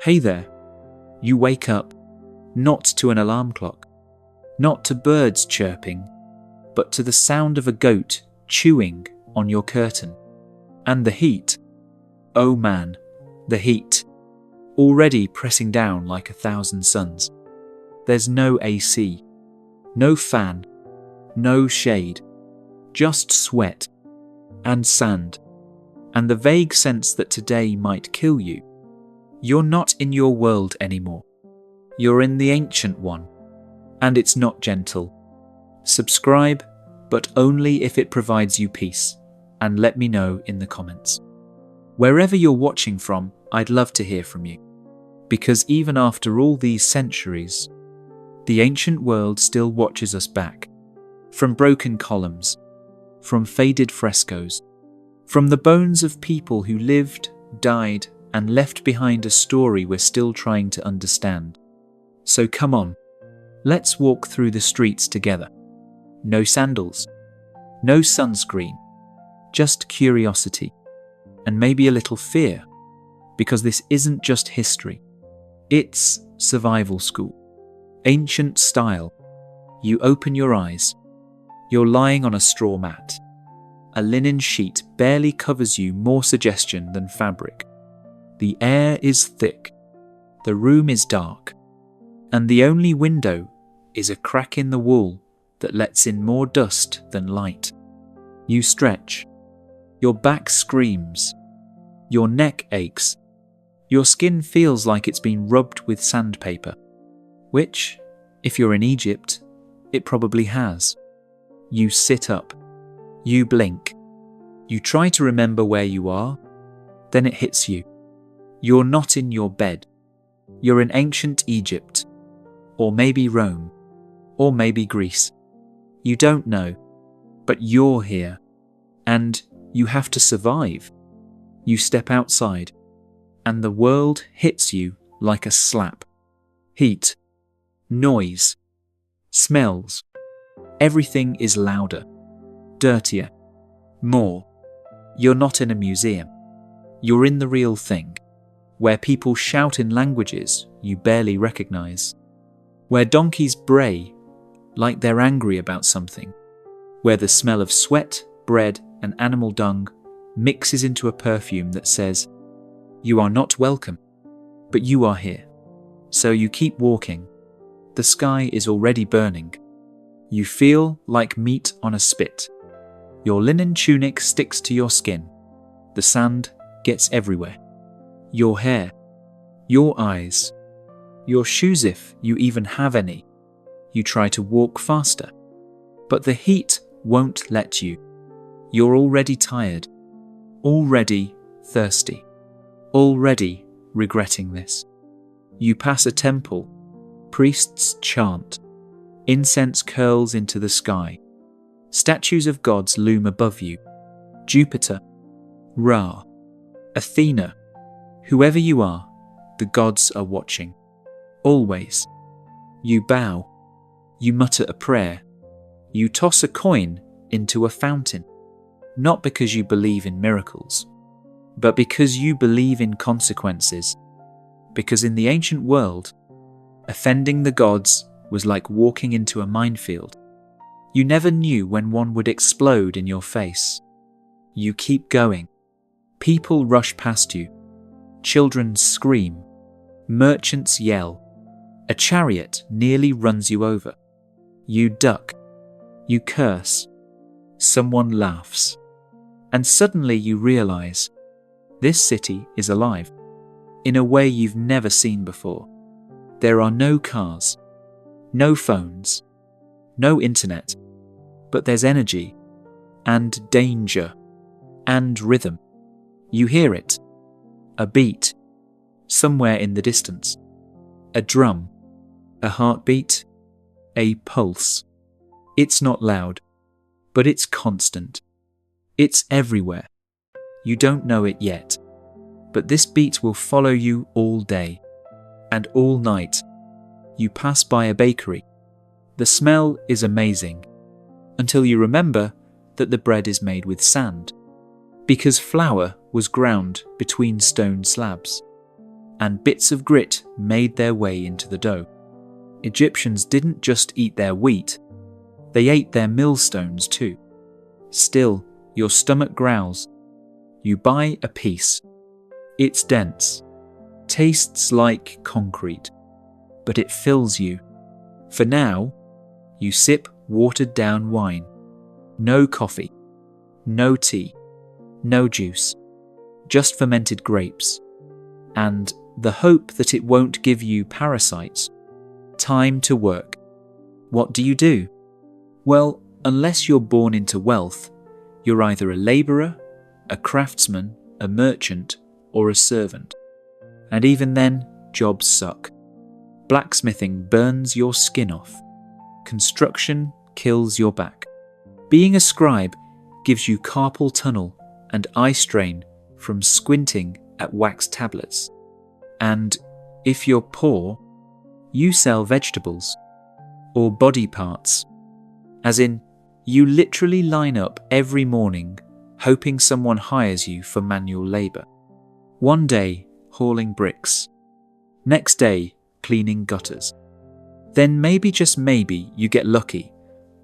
Hey there. You wake up, not to an alarm clock, not to birds chirping, but to the sound of a goat chewing on your curtain. And the heat. Oh man, the heat. Already pressing down like 1,000 suns. There's no AC, no fan, no shade, just sweat and sand, and the vague sense that today might kill you. You're not in your world anymore. You're in the ancient one, and it's not gentle. Subscribe, but only if it provides you peace, and let me know in the comments. Wherever you're watching from, I'd love to hear from you, because even after all these centuries, the ancient world still watches us back. From broken columns, from faded frescoes, from the bones of people who lived, died, and left behind a story we're still trying to understand. So come on, let's walk through the streets together. No sandals, no sunscreen, just curiosity, and maybe a little fear, because this isn't just history, it's survival school. Ancient style. You open your eyes. You're lying on a straw mat. A linen sheet barely covers you, more suggestion than fabric. The air is thick. The room is dark. And the only window is a crack in the wall that lets in more dust than light. You stretch. Your back screams. Your neck aches. Your skin feels like it's been rubbed with sandpaper. Which, if you're in Egypt, it probably has. You sit up. You blink. You try to remember where you are. Then it hits you. You're not in your bed. You're in ancient Egypt. Or maybe Rome. Or maybe Greece. You don't know. But you're here. And you have to survive. You step outside. And the world hits you like a slap. Heat. Noise, smells, everything is louder, dirtier, more. You're not in a museum. You're in the real thing, where people shout in languages you barely recognize, where donkeys bray like they're angry about something, where the smell of sweat, bread, and animal dung mixes into a perfume that says, "You are not welcome, but you are here." So you keep walking. The sky is already burning. You feel like meat on a spit. Your linen tunic sticks to your skin. The sand gets everywhere. Your hair, your eyes, your shoes if you even have any. You try to walk faster, but the heat won't let you. You're already tired, already thirsty, already regretting this. You pass a temple. Priests chant. Incense curls into the sky. Statues of gods loom above you. Jupiter, Ra, Athena, whoever you are, the gods are watching. Always. You bow. You mutter a prayer. You toss a coin into a fountain. Not because you believe in miracles, but because you believe in consequences. Because in the ancient world, offending the gods was like walking into a minefield. You never knew when one would explode in your face. You keep going. People rush past you. Children scream. Merchants yell. A chariot nearly runs you over. You duck. You curse. Someone laughs. And suddenly you realize, this city is alive, in a way you've never seen before. There are no cars, no phones, no internet, but there's energy, and danger, and rhythm. You hear it, a beat, somewhere in the distance, a drum, a heartbeat, a pulse. It's not loud, but it's constant. It's everywhere. You don't know it yet, but this beat will follow you all day. And all night, you pass by a bakery. The smell is amazing, until you remember that the bread is made with sand, because flour was ground between stone slabs. and bits of grit made their way into the dough. Egyptians didn't just eat their wheat, they ate their millstones too. Still, your stomach growls. You buy a piece. It's dense, tastes like concrete, but it fills you. For now, you sip watered-down wine. No coffee, no tea, no juice, just fermented grapes, and the hope that it won't give you parasites. Time to work. What do? Well, unless you're born into wealth, you're either a labourer, a craftsman, a merchant, or a servant. And even then, jobs suck. Blacksmithing burns your skin off. Construction kills your back. Being a scribe gives you carpal tunnel and eye strain from squinting at wax tablets. And if you're poor, you sell vegetables or body parts. As in, you literally line up every morning hoping someone hires you for manual labour. One day, hauling bricks. Next day, cleaning gutters. Then maybe, just maybe, you get lucky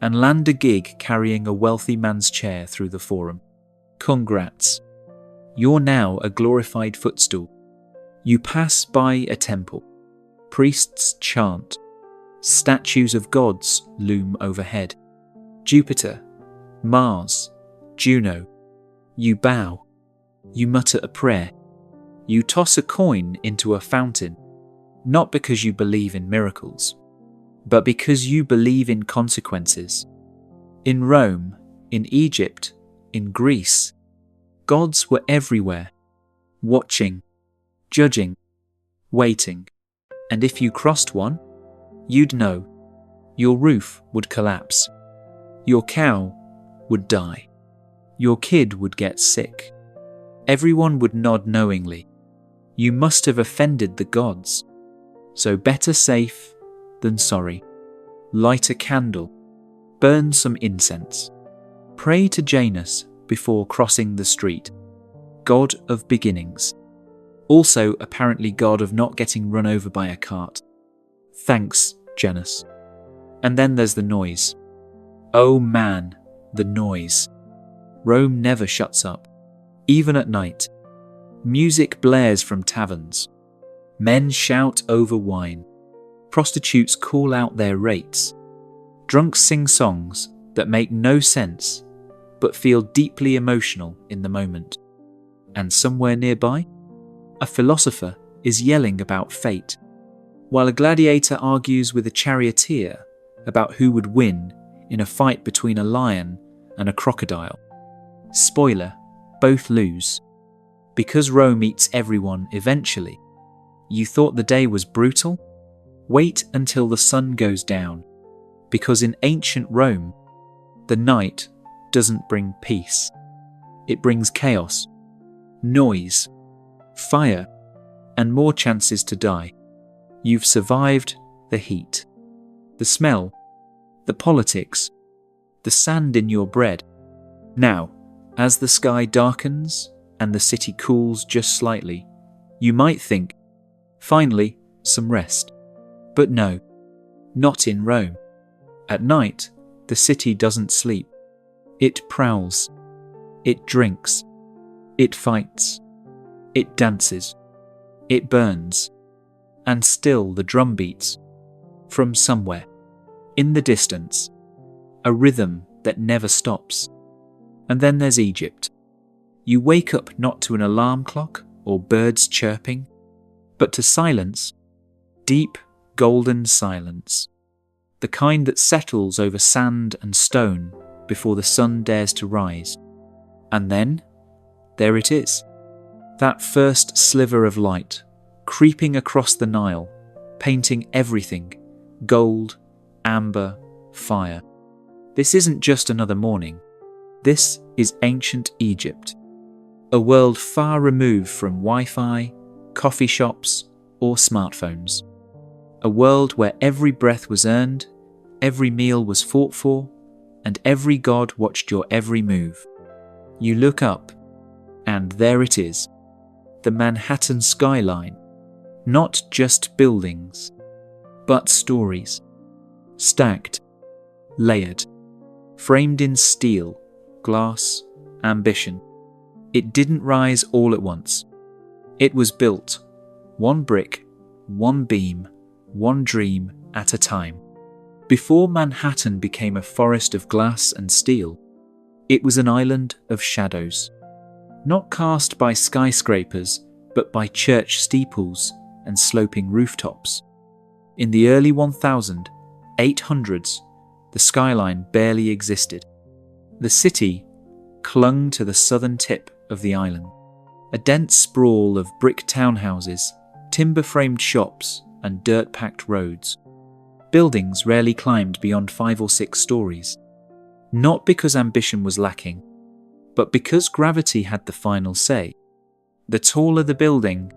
and land a gig carrying a wealthy man's chair through the forum. Congrats. You're now a glorified footstool. You pass by a temple. Priests chant. Statues of gods loom overhead. Jupiter, Mars, Juno. You bow. You mutter a prayer. You toss a coin into a fountain, not because you believe in miracles, but because you believe in consequences. In Rome, in Egypt, in Greece, gods were everywhere, watching, judging, waiting. And if you crossed one, you'd know. Your roof would collapse. Your cow would die. Your kid would get sick. Everyone would nod knowingly. You must have offended the gods. So better safe than sorry. Light a candle. Burn some incense. Pray to Janus before crossing the street. God of beginnings. Also apparently god of not getting run over by a cart. Thanks, Janus. And then there's the noise. Oh man, the noise. Rome never shuts up. Even at night. Music blares from taverns. Men shout over wine. Prostitutes call out their rates. Drunks sing songs that make no sense, but feel deeply emotional in the moment. And somewhere nearby, a philosopher is yelling about fate, while a gladiator argues with a charioteer about who would win in a fight between a lion and a crocodile. Spoiler, both lose. Because Rome eats everyone eventually. You thought the day was brutal? Wait until the sun goes down, because in ancient Rome, the night doesn't bring peace. It brings chaos, noise, fire, and more chances to die. You've survived the heat, the smell, the politics, the sand in your bread. Now, as the sky darkens and the city cools just slightly, you might think, finally, some rest. But no, not in Rome. At night, the city doesn't sleep. It prowls. It drinks. It fights. It dances. It burns. And still the drum beats. From somewhere, in the distance, a rhythm that never stops. And then there's Egypt. You wake up not to an alarm clock or birds chirping, but to silence, deep, golden silence, the kind that settles over sand and stone before the sun dares to rise. And then, there it is, that first sliver of light, creeping across the Nile, painting everything, gold, amber, fire. This isn't just another morning. This is ancient Egypt, a world far removed from Wi-Fi, coffee shops, or smartphones. A world where every breath was earned, every meal was fought for, and every god watched your every move. You look up, and there it is, the Manhattan skyline, Not just buildings, but stories. Stacked, layered, framed in steel, glass, ambition. It didn't rise all at once. It was built, one brick, one beam, one dream at a time. Before Manhattan became a forest of glass and steel, it was an island of shadows, not cast by skyscrapers, but by church steeples and sloping rooftops. In the early 1800s, the skyline barely existed. The city clung to the southern tip of the island, a dense sprawl of brick townhouses, timber-framed shops, and dirt-packed roads. Buildings rarely climbed beyond 5 or 6 stories, not because ambition was lacking, but because gravity had the final say. The taller the building,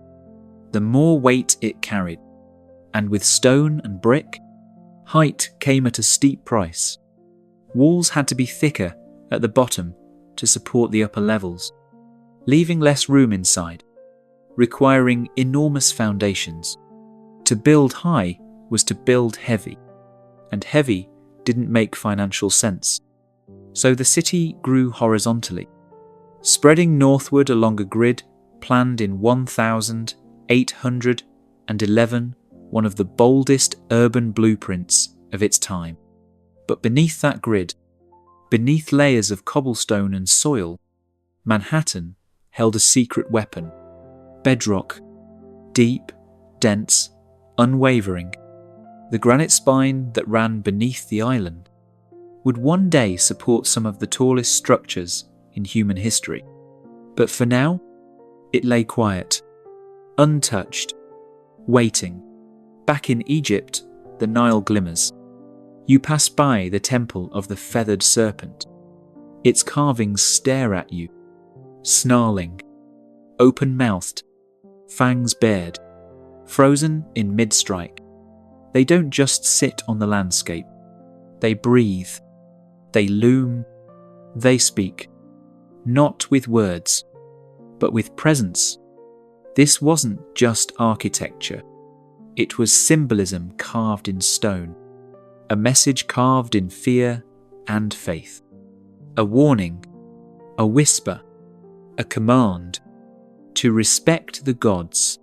the more weight it carried, and with stone and brick, height came at a steep price. Walls had to be thicker at the bottom to support the upper levels, leaving less room inside, requiring enormous foundations. To build high was to build heavy, and heavy didn't make financial sense. So the city grew horizontally, spreading northward along a grid planned in 1811, one of the boldest urban blueprints of its time. But beneath that grid, beneath layers of cobblestone and soil, Manhattan held a secret weapon. Bedrock, deep, dense, unwavering. The granite spine that ran beneath the island would one day support some of the tallest structures in human history. But for now, it lay quiet, untouched, waiting. Back in Egypt, the Nile glimmers. You pass by the temple of the feathered serpent. Its carvings stare at you, snarling, open-mouthed, fangs bared, frozen in mid-strike. They don't just sit on the landscape. They breathe. They loom. They speak. Not with words, but with presence. This wasn't just architecture. It was symbolism carved in stone. A message carved in fear and faith. A warning, a whisper, a command to respect the gods,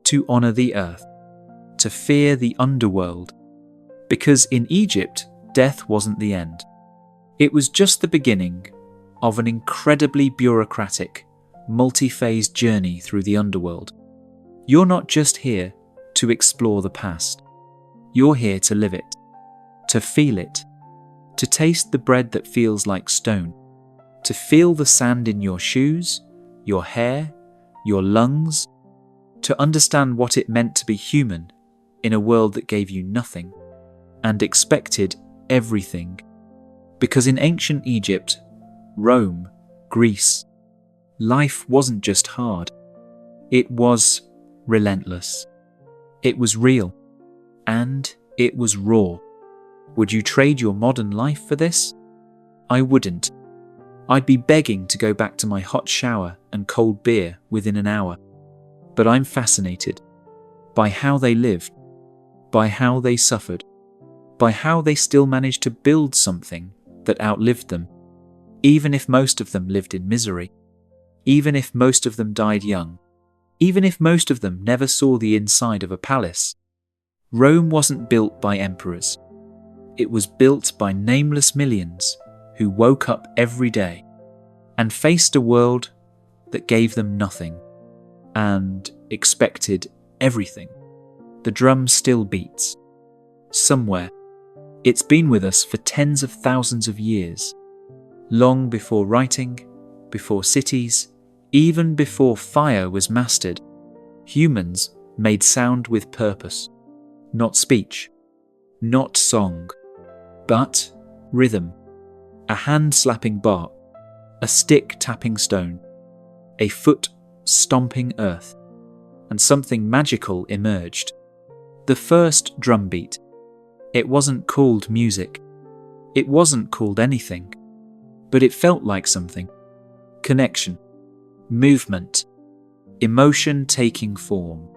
to honor the earth, to fear the underworld, because in Egypt, death wasn't the end. It was just the beginning of an incredibly bureaucratic, multi-phased journey through the underworld. You're not just here to explore the past. You're here to live it, to feel it, to taste the bread that feels like stone, to feel the sand in your shoes, your hair, your lungs, to understand what it meant to be human in a world that gave you nothing and expected everything. Because in ancient Egypt, Rome, Greece, life wasn't just hard. It was relentless. It was real. And it was raw. Would you trade your modern life for this? I wouldn't. I'd be begging to go back to my hot shower and cold beer within an hour. But I'm fascinated by how they lived, by how they suffered, by how they still managed to build something that outlived them, even if most of them lived in misery, even if most of them died young, even if most of them never saw the inside of a palace. Rome wasn't built by emperors. It was built by nameless millions who woke up every day and faced a world that gave them nothing and expected everything. The drum still beats. Somewhere. It's been with us for tens of thousands of years. Long before writing, before cities, even before fire was mastered, humans made sound with purpose. Not speech, not song, but rhythm. A hand slapping bark, a stick tapping stone, a foot stomping earth, and something magical emerged. The first drum beat. It wasn't called music. It wasn't called anything, but it felt like something. Connection, movement, emotion taking form.